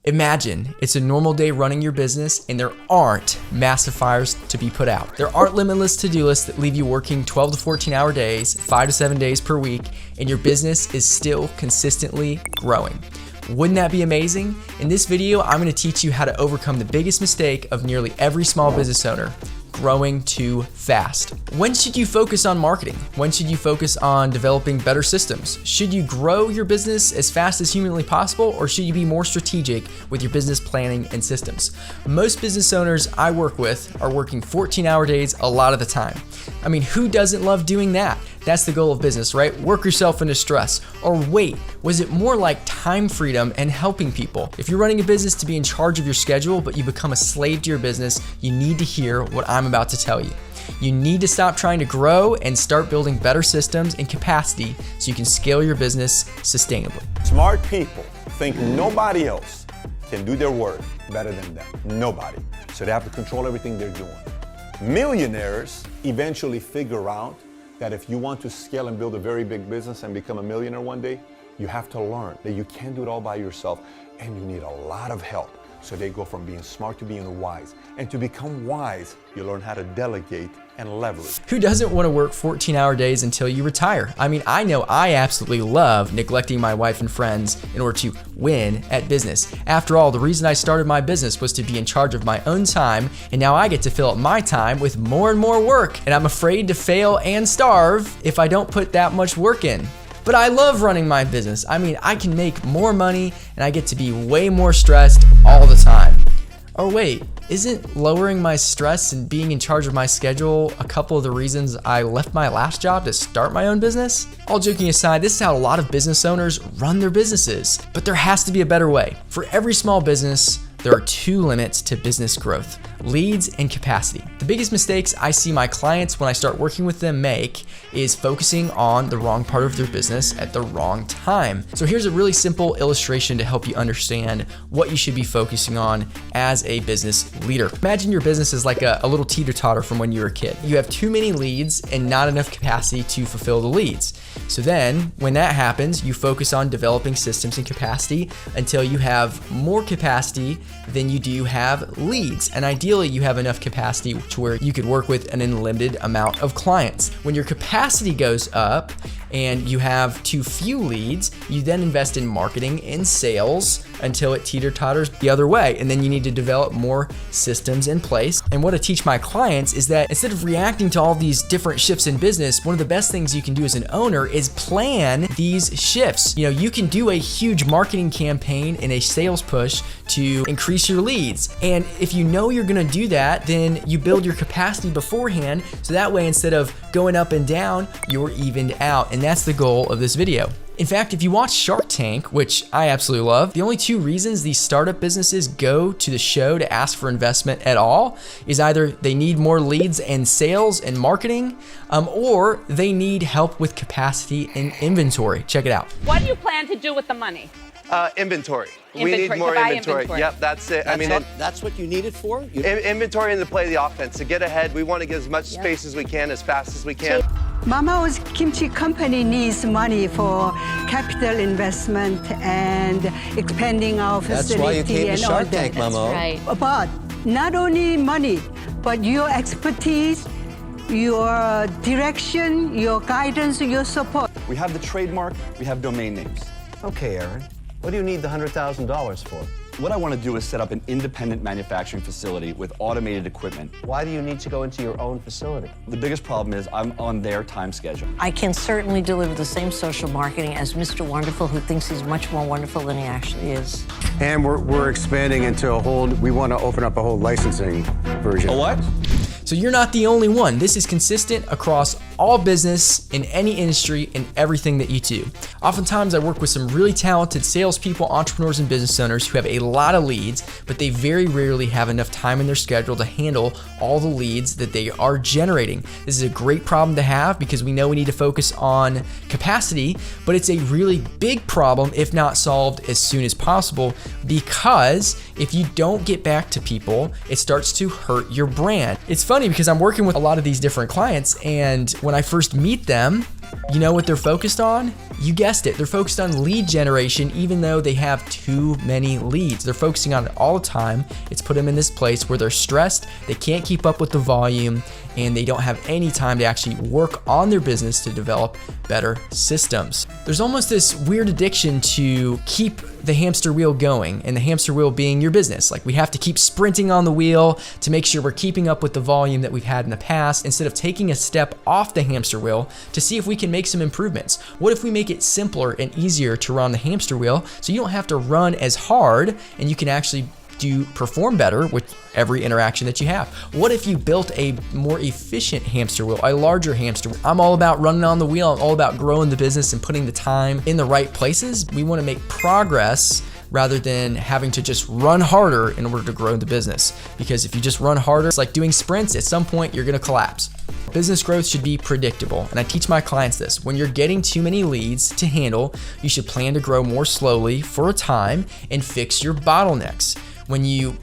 Imagine it's a normal day running your business and there aren't massive fires to be put out. There aren't limitless to-do lists that leave you working 12 to 14 hour days, 5 to 7 days per week, and your business is still consistently growing. Wouldn't that be amazing? In this video, I'm going to teach you how to overcome the biggest mistake of nearly every small business owner: growing too fast. When should you focus on marketing? When should you focus on developing better systems? Should you grow your business as fast as humanly possible, or should you be more strategic with your business planning and systems? Most business owners I work with are working 14-hour days a lot of the time. I mean, who doesn't love doing that? That's the goal of business, right? Work yourself into stress. Or wait, was it more like time freedom and helping people? If you're running a business to be in charge of your schedule, but you become a slave to your business, you need to hear what I'm about to tell you. You need to stop trying to grow and start building better systems and capacity so you can scale your business sustainably. Smart people think nobody else can do their work better than them. Nobody. So they have to control everything they're doing. Millionaires eventually figure out that if you want to scale and build a very big business and become a millionaire one day, you have to learn that you can't do it all by yourself and you need a lot of help. So they go from being smart to being wise. And to become wise, you learn how to delegate and leverage. Who doesn't want to work 14-hour days until you retire? I mean, I know I absolutely love neglecting my wife and friends in order to win at business. After all, the reason I started my business was to be in charge of my own time, and now I get to fill up my time with more and more work, and I'm afraid to fail and starve if I don't put that much work in. But I love running my business. I mean, I can make more money and I get to be way more stressed all the time. Or wait, isn't lowering my stress and being in charge of my schedule a couple of the reasons I left my last job to start my own business? All joking aside, this is how a lot of business owners run their businesses. But there has to be a better way. For every small business, there are two limits to business growth: leads and capacity. The biggest mistakes I see my clients when I start working with them make is focusing on the wrong part of their business at the wrong time. So here's a really simple illustration to help you understand what you should be focusing on as a business leader. Imagine your business is like a little teeter-totter from when you were a kid. You have too many leads and not enough capacity to fulfill the leads. So then when that happens, you focus on developing systems and capacity until you have more capacity than you do have leads. And ideally you have enough capacity to where you could work with an unlimited amount of clients. When your capacity goes up and you have too few leads, you then invest in marketing and sales until it teeter-totters the other way. And then you need to develop more systems in place. And what I teach my clients is that instead of reacting to all these different shifts in business, one of the best things you can do as an owner is plan these shifts. You know, you can do a huge marketing campaign and a sales push to increase your leads. And if you know you're gonna do that, then you build your capacity beforehand. So that way, instead of going up and down, you're evened out. And that's the goal of this video. In fact, if you watch Shark Tank, which I absolutely love, the only two reasons these startup businesses go to the show to ask for investment at all is either they need more leads and sales and marketing, or they need help with capacity and inventory. Check it out. What do you plan to do with the money? Inventory. We need more inventory. Yep, that's it. That's what you need it for? Inventory and to play the offense, to get ahead. We want to get as much space as we can, as fast as we can. Mama's Kimchi Company needs money for capital investment and expanding our facility. That's why you came to and Shark all Tank, that. Mama. Right. But not only money, but your expertise, your direction, your guidance, your support. We have the trademark, we have domain names. Okay, Aaron, what do you need the $100,000 for? What I want to do is set up an independent manufacturing facility with automated equipment. Why do you need to go into your own facility? The biggest problem is I'm on their time schedule. I can certainly deliver the same social marketing as Mr. Wonderful, who thinks he's much more wonderful than he actually is. And we're expanding into we want to open up a whole licensing version. A what? So you're not the only one. This is consistent across all business, in any industry, in everything that you do. Oftentimes I work with some really talented salespeople, entrepreneurs, and business owners who have a lot of leads, but they very rarely have enough time in their schedule to handle all the leads that they are generating. This is a great problem to have because we know we need to focus on capacity, but it's a really big problem if not solved as soon as possible, because if you don't get back to people, it starts to hurt your brand. It's funny because I'm working with a lot of these different clients, and when I first meet them, you know what they're focused on? You guessed it, they're focused on lead generation even though they have too many leads. They're focusing on it all the time. It's put them in this place where they're stressed, they can't keep up with the volume, and they don't have any time to actually work on their business to develop better systems. There's almost this weird addiction to keep the hamster wheel going, and the hamster wheel being your business. Like, we have to keep sprinting on the wheel to make sure we're keeping up with the volume that we've had in the past, instead of taking a step off the hamster wheel to see if we can make some improvements. What if we make it simpler and easier to run the hamster wheel so you don't have to run as hard and you can actually perform better with every interaction that you have? What if you built a more efficient hamster wheel, a larger hamster wheel? I'm all about running on the wheel. I'm all about growing the business and putting the time in the right places. We want to make progress rather than having to just run harder in order to grow the business. Because if you just run harder, it's like doing sprints. At some point, you're going to collapse. Business growth should be predictable, and I teach my clients this. When you're getting too many leads to handle, you should plan to grow more slowly for a time and fix your bottlenecks. When you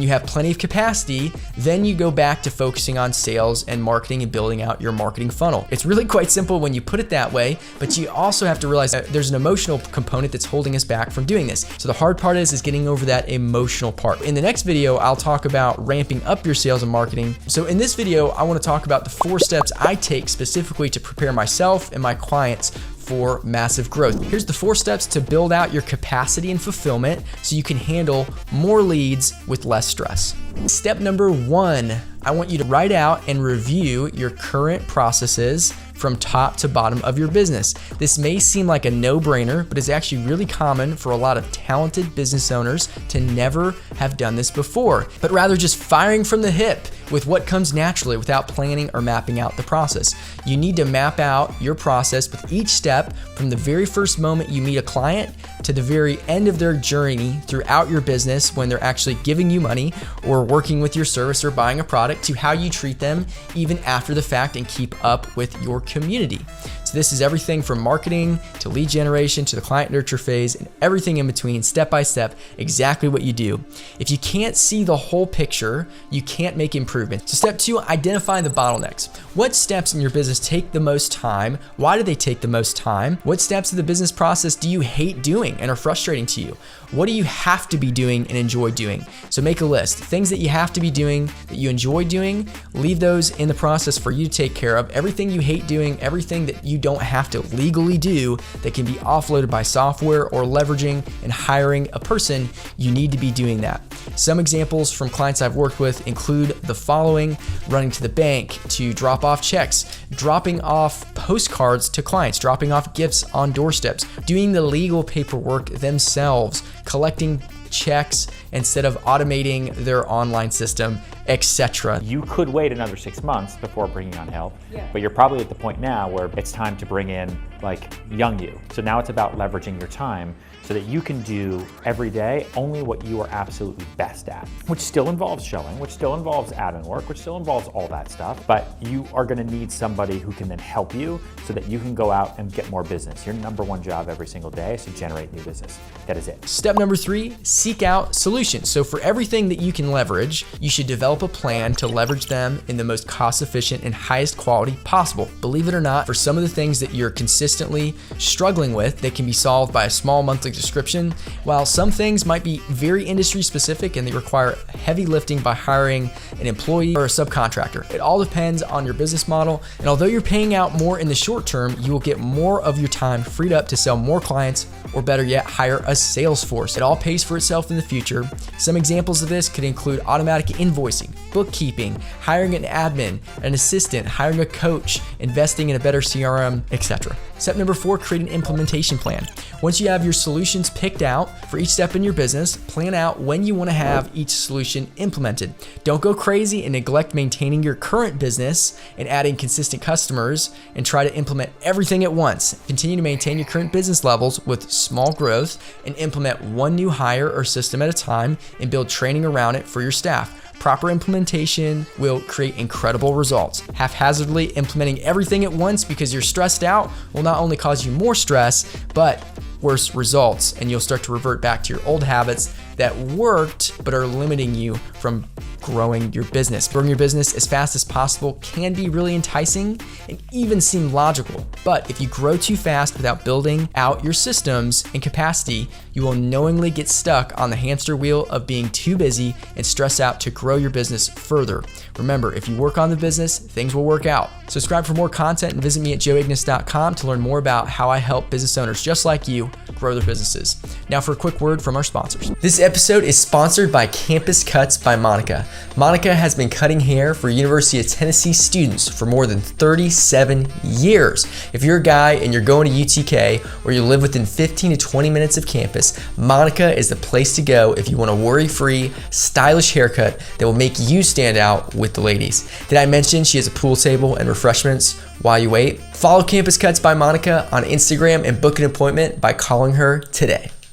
have plenty of capacity, then you go back to focusing on sales and marketing and building out your marketing funnel. It's really quite simple when you put it that way, but you also have to realize that there's an emotional component that's holding us back from doing this. So the hard part is getting over that emotional part. In the next video, I'll talk about ramping up your sales and marketing. So in this video, I want to talk about the 4 steps I take specifically to prepare myself and my clients for massive growth. Here's the 4 steps to build out your capacity and fulfillment so you can handle more leads with less stress. Step number 1, I want you to write out and review your current processes from top to bottom of your business. This may seem like a no-brainer, but it's actually really common for a lot of talented business owners to never have done this before, but rather just firing from the hip with what comes naturally without planning or mapping out the process. You need to map out your process with each step from the very first moment you meet a client to the very end of their journey throughout your business when they're actually giving you money or working with your service or buying a product, to how you treat them even after the fact and keep up with your community. So this is everything from marketing to lead generation to the client nurture phase and everything in between, step by step, exactly what you do. If you can't see the whole picture, you can't make improvements. So step 2, identify the bottlenecks. What steps in your business take the most time? Why do they take the most time? What steps of the business process do you hate doing and are frustrating to you? What do you have to be doing and enjoy doing? So make a list. Things that you have to be doing, that you enjoy doing, leave those in the process for you to take care of. Everything you hate doing, everything that you don't have to legally do that can be offloaded by software or leveraging and hiring a person, you need to be doing that. Some examples from clients I've worked with include the following: running to the bank to drop off checks, dropping off postcards to clients, dropping off gifts on doorsteps, doing the legal paperwork themselves, collecting checks instead of automating their online system, etc. You could wait another 6 months before bringing on help, but you're probably at the point now where it's time to bring in like young you. So now it's about leveraging your time so that you can do every day only what you are absolutely best at, which still involves showing, which still involves admin work, which still involves all that stuff, but you are gonna need somebody who can then help you so that you can go out and get more business. Your number 1 job every single day is to generate new business. That is it. Step number 3, seek out solutions. So for everything that you can leverage, you should develop a plan to leverage them in the most cost-efficient and highest quality possible. Believe it or not, for some of the things that you're consistently struggling with, they can be solved by a small monthly subscription, while some things might be very industry specific and they require heavy lifting by hiring an employee or a subcontractor. It all depends on your business model, and although you're paying out more in the short term, you will get more of your time freed up to sell more clients, or better yet, hire a sales force. It all pays for itself in the future. Some examples of this could include automatic invoicing, bookkeeping, hiring an admin, an assistant, hiring a coach, investing in a better CRM, etc. Step number 4, create an implementation plan. Once you have your solutions picked out for each step in your business, plan out when you want to have each solution implemented. Don't go crazy and neglect maintaining your current business and adding consistent customers and try to implement everything at once. Continue to maintain your current business levels with small growth and implement one new hire or system at a time and build training around it for your staff. Proper implementation will create incredible results. Haphazardly implementing everything at once because you're stressed out will not only cause you more stress, but worse results, and you'll start to revert back to your old habits that worked but are limiting you from growing your business. Growing your business as fast as possible can be really enticing and even seem logical. But if you grow too fast without building out your systems and capacity, you will knowingly get stuck on the hamster wheel of being too busy and stress out to grow your business further. Remember, if you work on the business, things will work out. Subscribe for more content and visit me at joeignace.com to learn more about how I help business owners just like you grow their businesses. Now for a quick word from our sponsors. This episode is sponsored by Campus Cuts by Monica. Monica has been cutting hair for University of Tennessee students for more than 37 years. If you're a guy and you're going to UTK or you live within 15 to 20 minutes of campus, Monica is the place to go if you want a worry-free, stylish haircut that will make you stand out with the ladies. Did I mention she has a pool table and refreshments while you wait? Follow Campus Cuts by Monica on Instagram and book an appointment by calling her today.